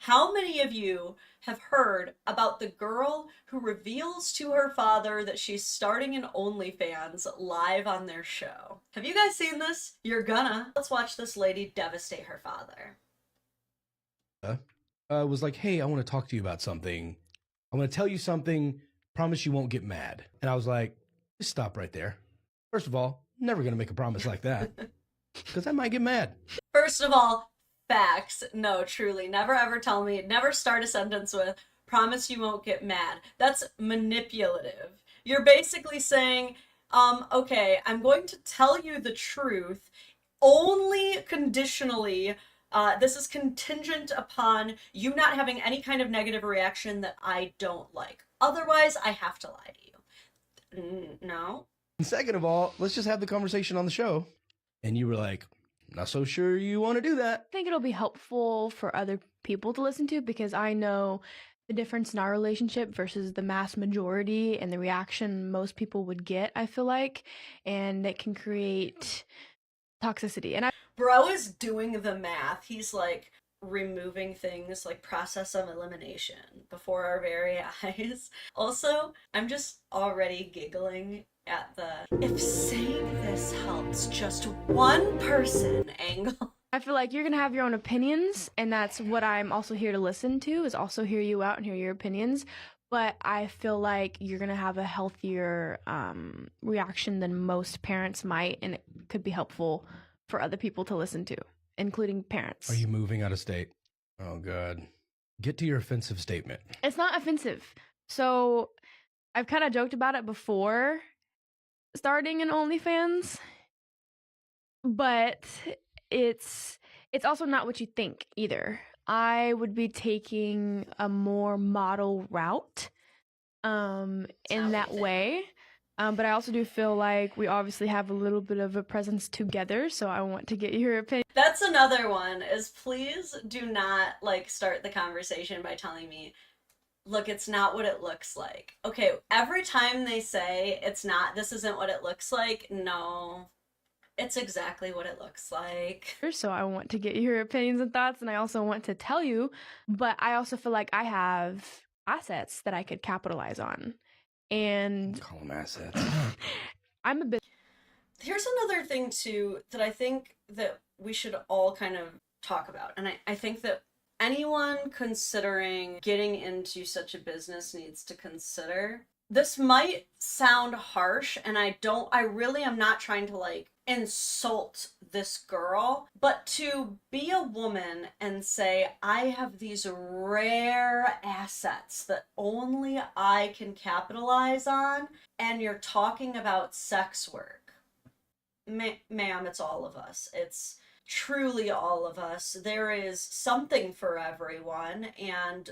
How many of you have heard about the girl who reveals to her father that she's starting an OnlyFans live on their show? Have you guys seen this? You're gonna. Let's watch this lady devastate her father. Was like, hey, I want to talk to you about something. I want to tell you something. Promise you won't get mad. And I was like, just stop right there. First of all, I'm never going to make a promise like that because I might get mad. First of all, facts. No, truly. Never ever tell me, never start a sentence with, promise you won't get mad. That's manipulative. You're basically saying, okay, I'm going to tell you the truth only conditionally. This is contingent upon you not having any kind of negative reaction that I don't like. Otherwise, I have to lie to you. No. And second of all, let's just have the conversation on the show. And you were like, not so sure you want to do that. I think it'll be helpful for other people to listen to because I know the difference in our relationship versus the mass majority and the reaction most people would get, I feel like, and it can create toxicity. And Bro is doing the math. He's like removing things like process of elimination before our very eyes. Also, I'm just already giggling at the if saying this helps just one person angle. I feel like you're going to have your own opinions, and that's what I'm also here to listen to, is also hear you out and hear your opinions. But I feel like you're going to have a healthier reaction than most parents might, and it could be helpful for other people to listen to, including parents. Are you moving out of state? Oh, God. Get to your offensive statement. It's not offensive. So I've kind of joked about it before starting an OnlyFans, but it's also not what you think either. I would be taking a more model route in that way. But I also do feel like we obviously have a little bit of a presence together, so I want to get your opinion. That's another one, is please do not like start the conversation by telling me, look, it's not what it looks like. Okay, every time they say it's not, this isn't what it looks like, no, it's exactly what it looks like. So I want to get your opinions and thoughts, and I also want to tell you, but I also feel like I have assets that I could capitalize on. And call them assets. I'm a bit. Here's another thing too that I think that we should all kind of talk about. And I think that anyone considering getting into such a business needs to consider. This might sound harsh, and I really am not trying to like insult this girl, but to be a woman and say, I have these rare assets that only I can capitalize on, and you're talking about sex work. Ma'am, it's all of us. It's truly all of us. There is something for everyone, and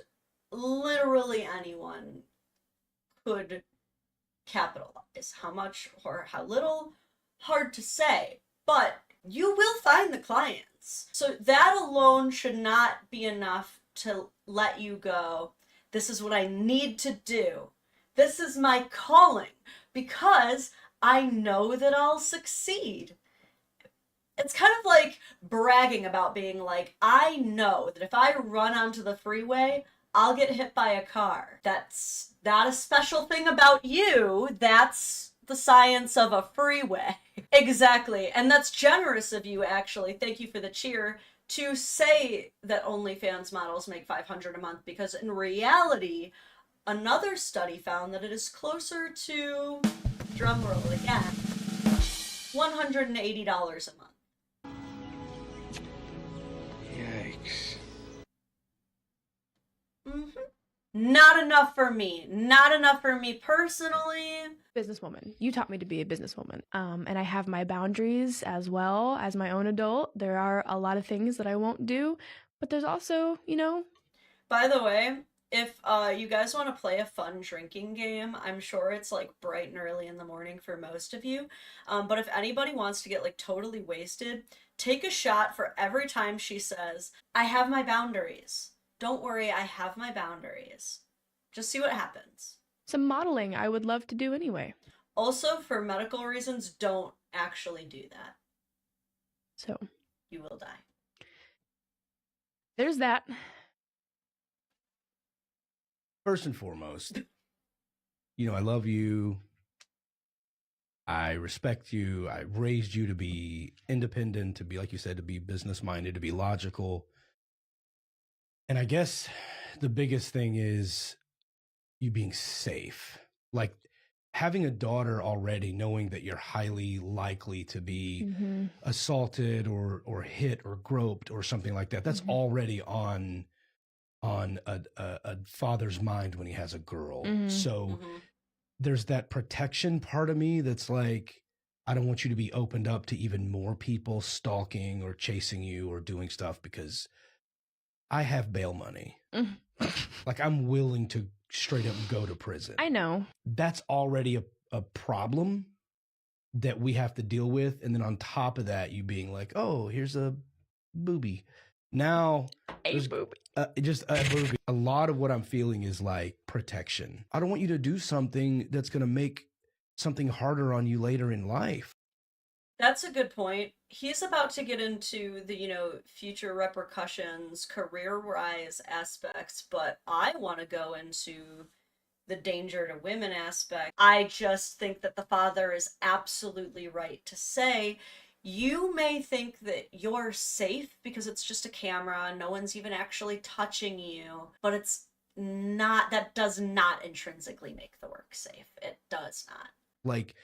literally anyone could capitalize. How much or how little, hard to say, but you will find the clients. So that alone should not be enough to let you go, this is what I need to do. This is my calling because I know that I'll succeed. It's kind of like bragging about being like, I know that if I run onto the freeway, I'll get hit by a car. That's not a special thing about you. That's the science of a freeway. Exactly. And that's generous of you, actually. Thank you for the cheer to say that OnlyFans models make $500 a month, because in reality, another study found that it is closer to, drumroll again, $180 a month. Yikes. Not enough for me. Not enough for me personally. Businesswoman. You taught me to be a businesswoman. And I have my boundaries as well as my own adult. There are a lot of things that I won't do, but there's also, By the way, if you guys want to play a fun drinking game, I'm sure it's like bright and early in the morning for most of you. But if anybody wants to get like totally wasted, take a shot for every time she says, I have my boundaries. Don't worry, I have my boundaries. Just see what happens. Some modeling I would love to do anyway. Also, for medical reasons, don't actually do that. So you will die. There's that. first and foremost, I love you. I respect you. I raised you to be independent, to be, like you said, to be business minded, to be logical. And I guess the biggest thing is you being safe. Like having a daughter already, knowing that you're highly likely to be assaulted or hit or groped or something like that. That's already on a father's mind when he has a girl. So there's that protection part of me that's like, I don't want you to be opened up to even more people stalking or chasing you or doing stuff, because I have bail money. Like I'm willing to straight up go to prison. I know. That's already a problem that we have to deal with. And then on top of that, you being like, oh, here's a booby. Now, just a booby. A lot of what I'm feeling is like protection. I don't want you to do something that's going to make something harder on you later in life. That's a good point. He's about to get into the, future repercussions, career-wise aspects, but I want to go into the danger to women aspect. I just think that the father is absolutely right to say, you may think that you're safe because it's just a camera, no one's even actually touching you, but it's not, that does not intrinsically make the work safe. It does not. Like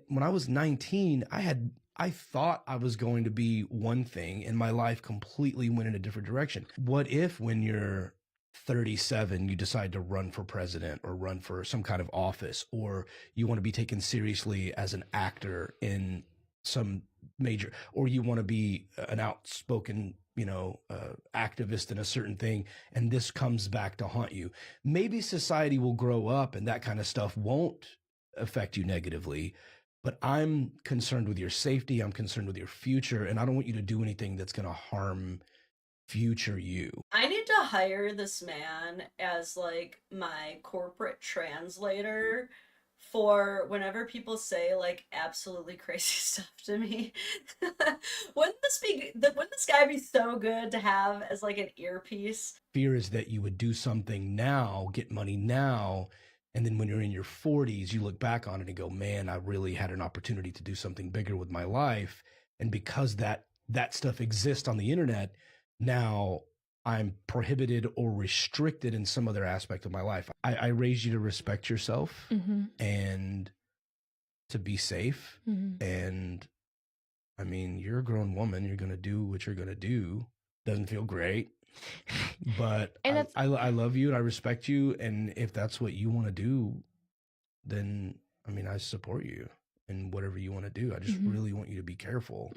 when I was 19, I thought I was going to be one thing and my life completely went in a different direction. What if when you're 37, you decide to run for president or run for some kind of office, or you want to be taken seriously as an actor in some major, or you want to be an outspoken, activist in a certain thing, and this comes back to haunt you. Maybe society will grow up and that kind of stuff won't affect you negatively, but I'm concerned with your safety. I'm concerned with your future, and I don't want you to do anything that's going to harm future you. I need to hire this man as like my corporate translator for whenever people say like absolutely crazy stuff to me. Wouldn't this guy be so good to have as like an earpiece? Fear is that you would do something now, get money now, and then when you're in your 40s, you look back on it and go, man, I really had an opportunity to do something bigger with my life. And because that stuff exists on the internet, now I'm prohibited or restricted in some other aspect of my life. I raised you to respect yourself and to be safe. And I mean, you're a grown woman. You're going to do what you're going to do. Doesn't feel great. But I love you and I respect you. And if that's what you want to do, then, I mean, I support you in whatever you want to do. I just really want you to be careful.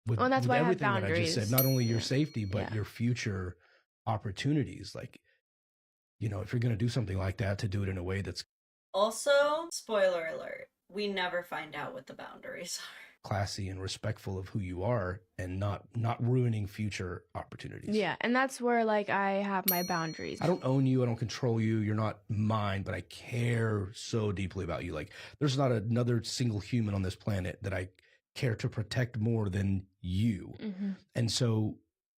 That's why everything I have boundaries. That I just said, not only your safety, but your future opportunities. Like, if you're going to do something like that, to do it in a way that's also, spoiler alert, we never find out what the boundaries are. Classy and respectful of who you are, and not ruining future opportunities. Yeah, and that's where like I have my boundaries. I don't own you. I don't control you. You're not mine, but I care so deeply about you. Like there's not another single human on this planet that I care to protect more than you. And so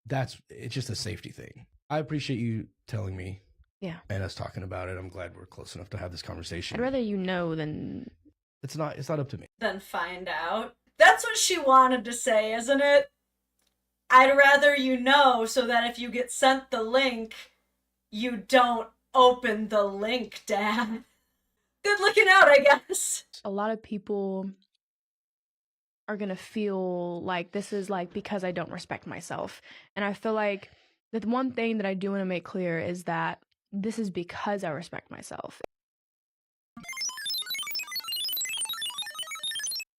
it's just a safety thing. I appreciate you telling me. Yeah. And us talking about it. I'm glad we're close enough to have this conversation. I'd rather you know than it's not up to me. Then find out. That's what she wanted to say, isn't it? I'd rather you know so that if you get sent the link, you don't open the link, Dad. Good looking out, I guess. A lot of people are going to feel like this is like because I don't respect myself. And I feel like the one thing that I do want to make clear is that this is because I respect myself.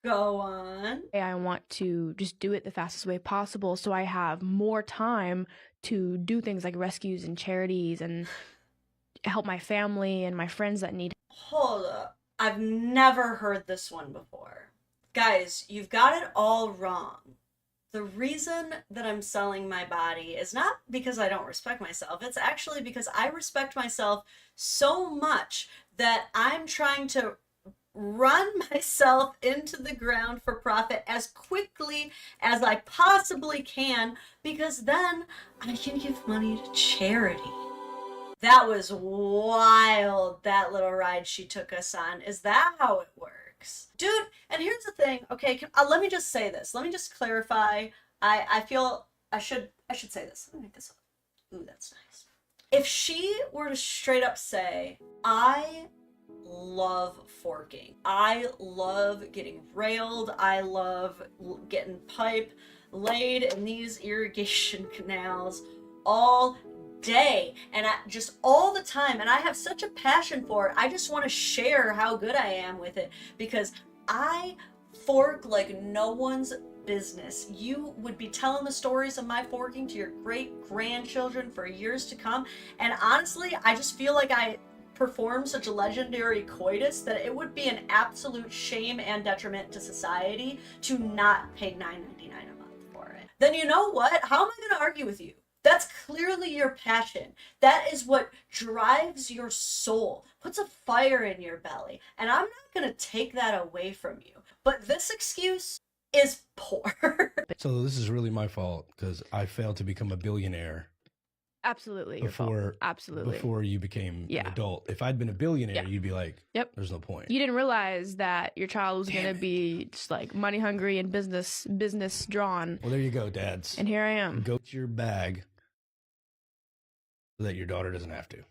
Go on. I want to just do it the fastest way possible so I have more time to do things like rescues and charities and help my family and my friends that need. Hold up. I've never heard this one before. Guys, you've got it all wrong. The reason that I'm selling my body is not because I don't respect myself. It's actually because I respect myself so much that I'm trying to run myself into the ground for profit as quickly as I possibly can, because then I can give money to charity. That was wild, that little ride she took us on. Is that how it works? Dude, and here's the thing, okay, let me just say this. Let me just clarify. I feel I should say this. Let me make this up. Ooh, that's nice. If she were to straight up say, I love forking. I love getting railed. I love getting pipe laid in these irrigation canals all day and just all the time, and I have such a passion for it. I just want to share how good I am with it because I fork like no one's business. You would be telling the stories of my forking to your great grandchildren for years to come, and honestly I just feel like I perform such a legendary coitus that it would be an absolute shame and detriment to society to not pay $9.99 a month for it. Then you know what? How am I going to argue with you? That's clearly your passion. That is what drives your soul, puts a fire in your belly. And I'm not going to take that away from you. But this excuse is poor. So this is really my fault because I failed to become a billionaire Absolutely your fault. before Absolutely. before you became Yeah. an adult. If I'd been a billionaire, Yeah. you'd be like, Yep. there's no point. You didn't realize that your child was Damn going to it. be just like money hungry and business drawn. Well, there you go, dads. And here I am. Go to your bag so that your daughter doesn't have to.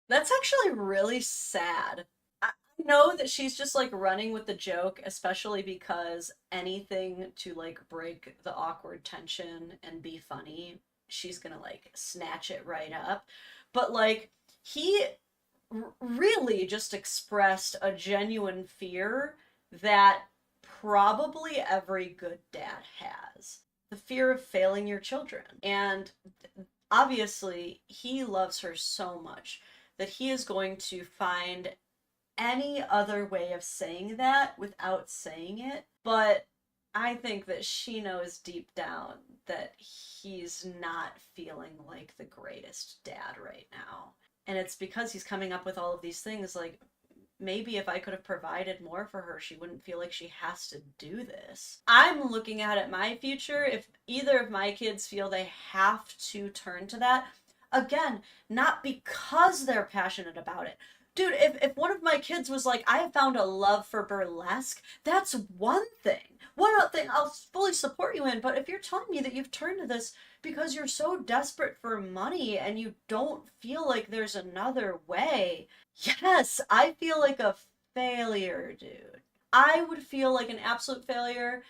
That's actually really sad. I know that she's just like running with the joke, especially because anything to like break the awkward tension and be funny, she's gonna like snatch it right up. But like, he really just expressed a genuine fear that probably every good dad has, the fear of failing your children. And obviously, he loves her so much that he is going to find any other way of saying that without saying it. But I think that she knows deep down that he's not feeling like the greatest dad right now. And it's because he's coming up with all of these things like, maybe if I could have provided more for her, she wouldn't feel like she has to do this. I'm looking out at my future. If either of my kids feel they have to turn to that, again, not because they're passionate about it. Dude, if one of my kids was like, I have found a love for burlesque, that's one thing. One thing I'll fully support you in. But if you're telling me that you've turned to this because you're so desperate for money and you don't feel like there's another way, yes, I feel like a failure, dude. I would feel like an absolute failure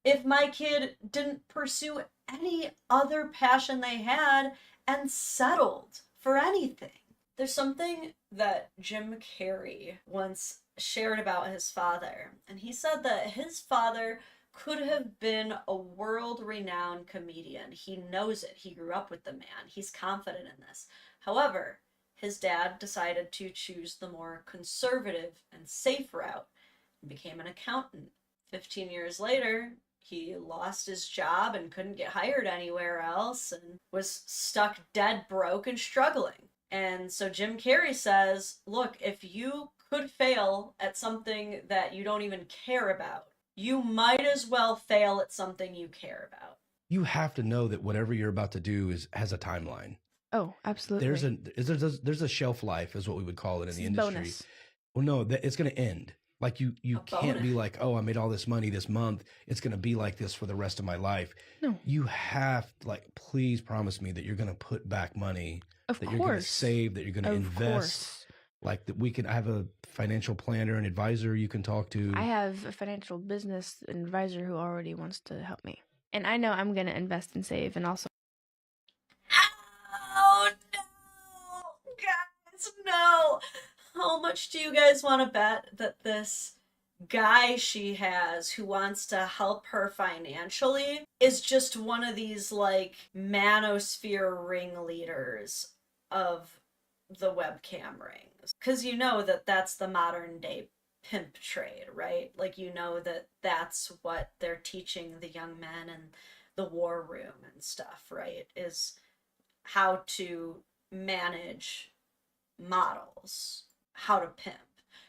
if my kid didn't pursue any other passion they had and settled for anything. There's something that Jim Carrey once shared about his father, and he said that his father could have been a world-renowned comedian. He knows it. He grew up with the man. He's confident in this. However, his dad decided to choose the more conservative and safe route and became an accountant. 15 years later, he lost his job and couldn't get hired anywhere else and was stuck dead broke and struggling. And so Jim Carrey says, look, if you could fail at something that you don't even care about, you might as well fail at something you care about. You have to know that whatever you're about to do has a timeline. Oh, absolutely. There's a shelf life, is what we would call it in the industry. Bonus. Well, no, it's going to end. Like you can't be bonus. like, oh, I made all this money this month. It's going to be like this for the rest of my life. No. You have like, please promise me that you're going to put back money, Of that course. you're going to save, that you're going to Of invest. course. Like that I have a financial planner and advisor you can talk to. I have a financial business advisor who already wants to help me. And I know I'm going to invest and save and also. Oh no! Guys, no! How much do you guys want to bet that this guy she has who wants to help her financially is just one of these like manosphere ringleaders of the webcam rings? Because you know that that's the modern day pimp trade, right? Like, you know that that's what they're teaching the young men in the war room and stuff, right? Is how to manage models, how to pimp.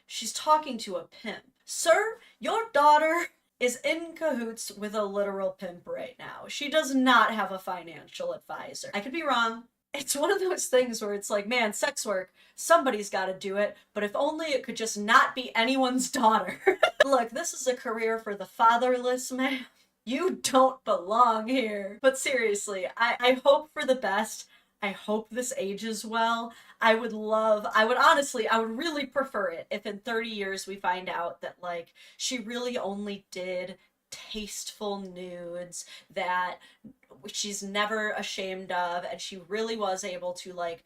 She's talking to a pimp. Sir, your daughter is in cahoots with a literal pimp right now. She does not have a financial advisor. I could be wrong. It's one of those things where it's like, man, sex work, somebody's got to do it, but if only it could just not be anyone's daughter. Look, this is a career for the fatherless, man. You don't belong here. But seriously, I hope for the best. I hope this ages well. I would really prefer it if in 30 years we find out that, like, she really only did tasteful nudes that she's never ashamed of, and she really was able to, like,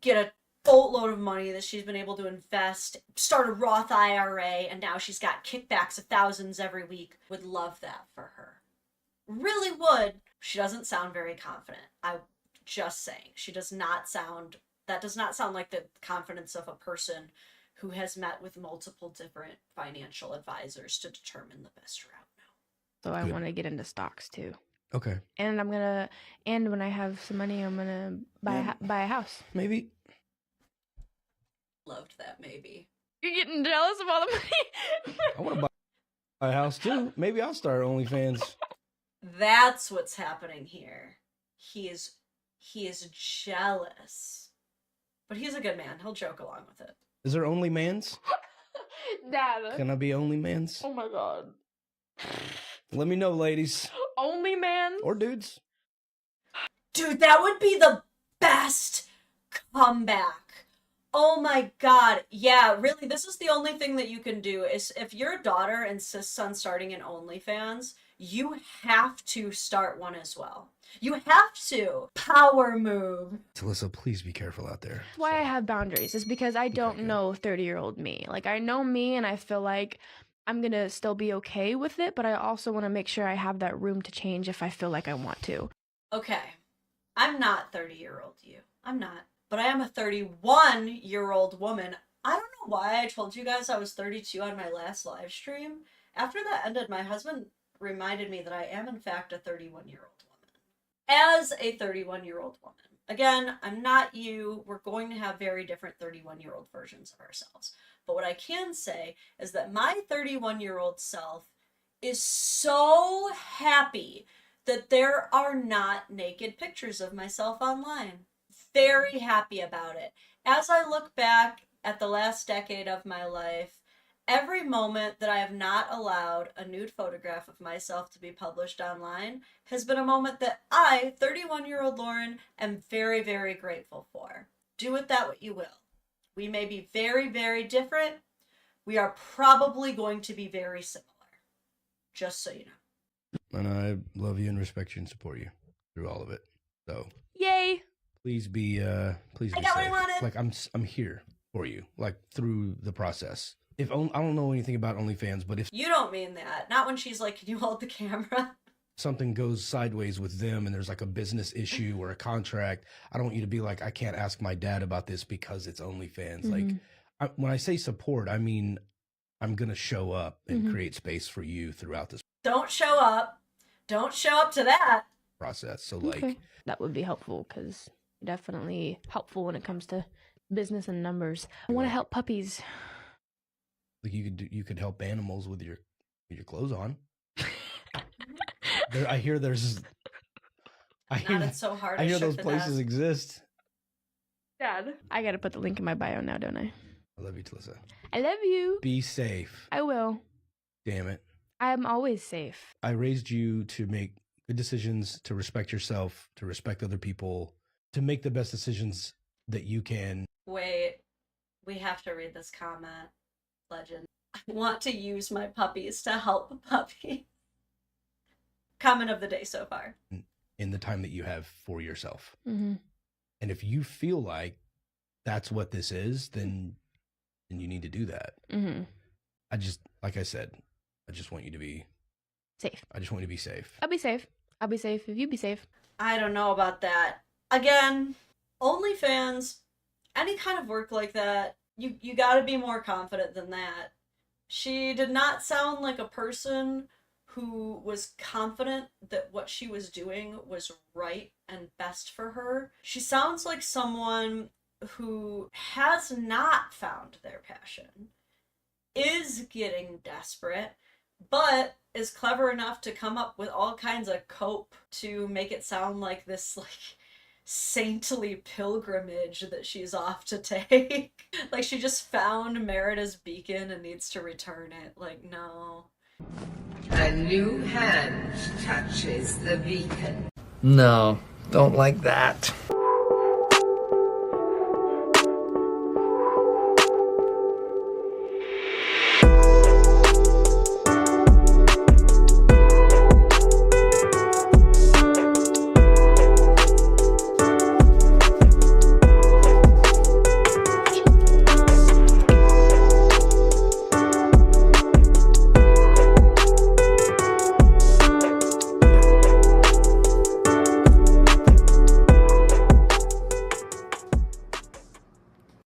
get a boatload of money that she's been able to invest, start a Roth IRA, and now she's got kickbacks of thousands every week. Would love that for her. Really would. She doesn't sound very confident. Just saying. That does not sound like the confidence of a person who has met with multiple different financial advisors to determine the best route now. So I want to get into stocks too. Okay. And when I have some money, I'm gonna buy a house. Maybe. Loved that maybe. You're getting jealous of all the money. I want to buy a house too. Maybe I'll start OnlyFans. That's what's happening here. He is jealous. But he's a good man. He'll joke along with it. Is there OnlyMans? Dad. Can I be OnlyMans? Oh my god. Let me know, ladies. OnlyMans? Or dudes. Dude, that would be the best comeback. Oh my god. Yeah, really, this is the only thing that you can do is if your daughter insists on starting an OnlyFans, you have to start one as well. You have to. Power move. Talissa, please be careful out there. That's why I have boundaries. Is because I don't know 30-year-old me. Like, I know me, and I feel like I'm going to still be okay with it, but I also want to make sure I have that room to change if I feel like I want to. Okay. I'm not 30-year-old you. I'm not. But I am a 31-year-old woman. I don't know why I told you guys I was 32 on my last live stream. After that ended, my husband reminded me that I am, in fact, a 31-year-old woman. As a 31-year-old woman. Again, I'm not you. We're going to have very different 31-year-old versions of ourselves. But what I can say is that my 31-year-old self is so happy that there are not naked pictures of myself online. Very happy about it. As I look back at the last decade of my life, every moment that I have not allowed a nude photograph of myself to be published online has been a moment that I, 31-year-old Lauren, am very, very grateful for. Do with that what you will. We may be very, very different. We are probably going to be very similar. Just so you know. And I love you and respect you and support you through all of it. So Yay! please be please be I got what safe. I wanted. Like I'm here for you, like through the process. I don't know anything about OnlyFans, but if You don't mean that. Not when she's like, can you hold the camera? something goes sideways with them and there's like a business issue or a contract, I don't want you to be like, I can't ask my dad about this because it's OnlyFans. Like, when I say support, I mean, I'm going to show up and create space for you throughout this Don't show up. Don't show up to that. process. So like, Okay. That would be helpful because definitely helpful when it comes to business and numbers. I want to help puppies. like you could help animals with your clothes on. I hear there's I hear, Not it's so hard. I to hear shook those the places dust. exist. Dad. I got to put the link in my bio now, don't I? I love you, Talissa. I love you. Be safe. I will. Damn it. I'm always safe. I raised you to make good decisions, to respect yourself, to respect other people, to make the best decisions that you can. Wait, we have to read this comment. Legend. I want to use my puppies to help puppies. Comment of the day so far. In the time that you have for yourself. Mm-hmm. And if you feel like that's what this is, then you need to do that. Mm-hmm. Like I said, I just want you to be Safe. I just want you to be safe. I'll be safe. I'll be safe if you be safe. I don't know about that. Again, OnlyFans, any kind of work like that, you gotta be more confident than that. She did not sound like a person who was confident that what she was doing was right and best for her. She sounds like someone who has not found their passion, is getting desperate, but is clever enough to come up with all kinds of cope to make it sound like this, like, saintly pilgrimage that she's off to take. Like, she just found Merida's beacon and needs to return it. Like, no. A new hand touches the beacon. No, don't like that.